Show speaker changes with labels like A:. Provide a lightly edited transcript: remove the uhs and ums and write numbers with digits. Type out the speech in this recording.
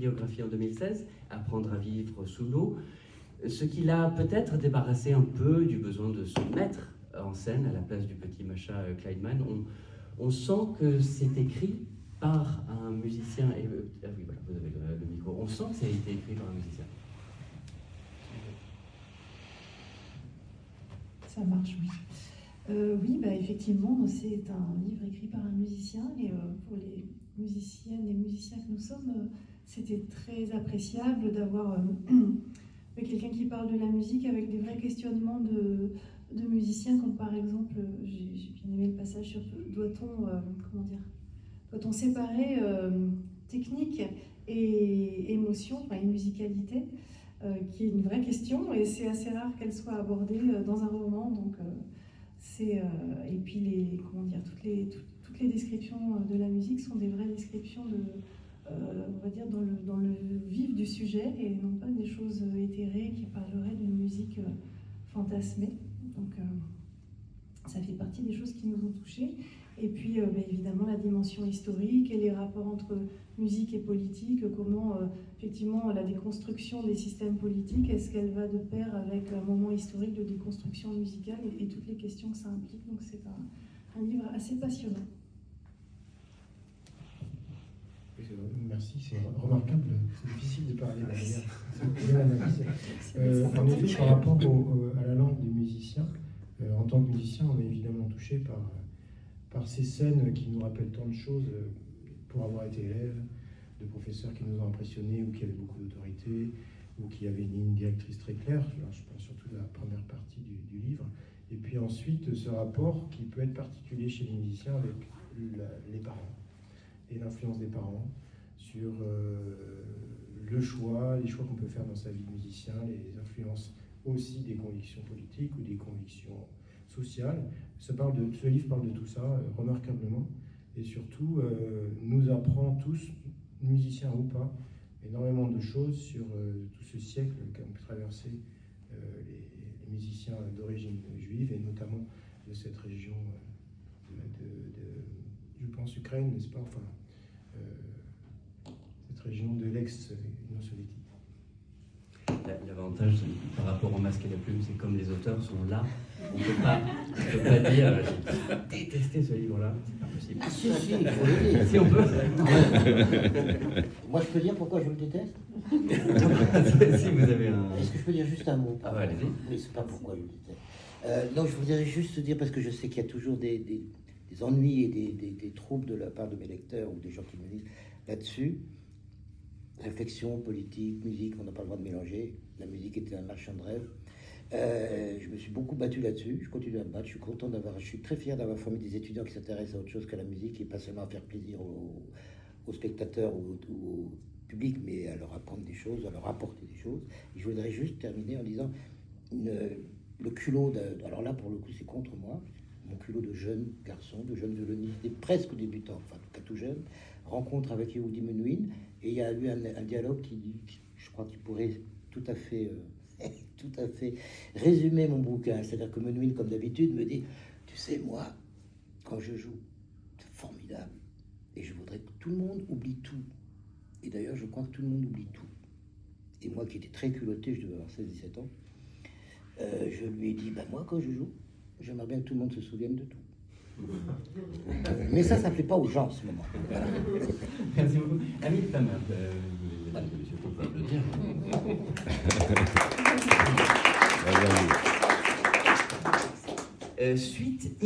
A: cryographie en 2016, Apprendre à vivre sous l'eau, ce qui l'a peut-être débarrassé un peu du besoin de se mettre en scène à la place du petit Masha Kleidemann. On sent que c'est écrit par un musicien, et oui, voilà, vous avez le micro, on sent que ça a été écrit par un musicien.
B: Ça marche, oui. Oui, effectivement, c'est un livre écrit par un musicien, et pour les musiciennes et musiciens que nous sommes, c'était très appréciable d'avoir quelqu'un qui parle de la musique avec des vrais questionnements de musiciens, comme par exemple, j'ai bien aimé le passage sur doit-on séparer technique et émotion, et musicalité, qui est une vraie question, et c'est assez rare qu'elle soit abordée dans un roman. Donc, et puis toutes les descriptions de la musique sont des vraies descriptions on va dire dans le vif du sujet, et non pas des choses éthérées qui parleraient d'une musique fantasmée. Donc ça fait partie des choses qui nous ont touchés. Et puis évidemment la dimension historique et les rapports entre musique et politique, comment effectivement la déconstruction des systèmes politiques, est-ce qu'elle va de pair avec un moment historique de déconstruction musicale, et toutes les questions que ça implique. Donc c'est un livre assez passionnant.
C: Merci, c'est remarquable, c'est difficile de parler derrière. En effet, par rapport à la langue des musiciens, en tant que musicien, on est évidemment touché par ces scènes qui nous rappellent tant de choses pour avoir été élève, de professeurs qui nous ont impressionnés ou qui avaient beaucoup d'autorité, ou qui avaient une ligne directrice très claire. Alors, je pense surtout à la première partie du livre. Et puis ensuite, ce rapport qui peut être particulier chez les musiciens avec les parents et l'influence des parents sur les choix qu'on peut faire dans sa vie de musicien, les influences aussi des convictions politiques ou des convictions sociales. Ce livre parle de tout ça remarquablement, et surtout nous apprend tous, musiciens ou pas, énormément de choses sur tout ce siècle qu'ont pu traverser les musiciens d'origine juive, et notamment de cette région je pense Ukraine, n'est-ce pas, enfin, cette région de l'ex-Union soviétique.
A: L'avantage par rapport au Masque et la Plume, c'est comme les auteurs sont là, on ne peut pas dire j'ai détesté ce livre-là, c'est pas possible.
D: Ah, si, il faut le dire.
A: Si on peut.
D: Moi, je peux dire pourquoi je le déteste.
A: Si vous avez un...
D: Est-ce que je peux dire juste un mot?
A: Ah, allez-y.
D: Mais c'est pas pourquoi je le déteste. Non, je voudrais juste dire, parce que je sais qu'il y a toujours des ennuis et des troubles de la part de mes lecteurs ou des gens qui me lisent là-dessus. Réflexion, politique, musique, on n'a pas le droit de mélanger. La musique était un marchand de rêve. Je me suis beaucoup battu là-dessus. Je continue à me battre. Je suis très fier d'avoir formé des étudiants qui s'intéressent à autre chose qu'à la musique, et pas seulement à faire plaisir aux spectateurs ou au public, mais à leur apprendre des choses, à leur apporter des choses. Et je voudrais juste terminer en disant le culot. Alors là, pour le coup, c'est contre moi. Mon culot de jeune garçon, de jeune violoniste, presque débutant, enfin en tout cas tout jeune, rencontre avec Yehudi Menuhin, et il y a eu un dialogue je crois qu'il pourrait tout à fait résumer mon bouquin. C'est-à-dire que Menuhin, comme d'habitude, me dit, tu sais, moi, quand je joue, c'est formidable, et je voudrais que tout le monde oublie tout. Et d'ailleurs, je crois que tout le monde oublie tout. Et moi, qui étais très culotté, je devais avoir 16-17 ans, je lui ai dit, moi, quand je joue, j'aimerais bien que tout le monde se souvienne de tout. Mais ça ne plaît pas aux gens en ce moment.
A: Merci beaucoup. Ami Flammer, mesdames et messieurs, on peut applaudir. Suite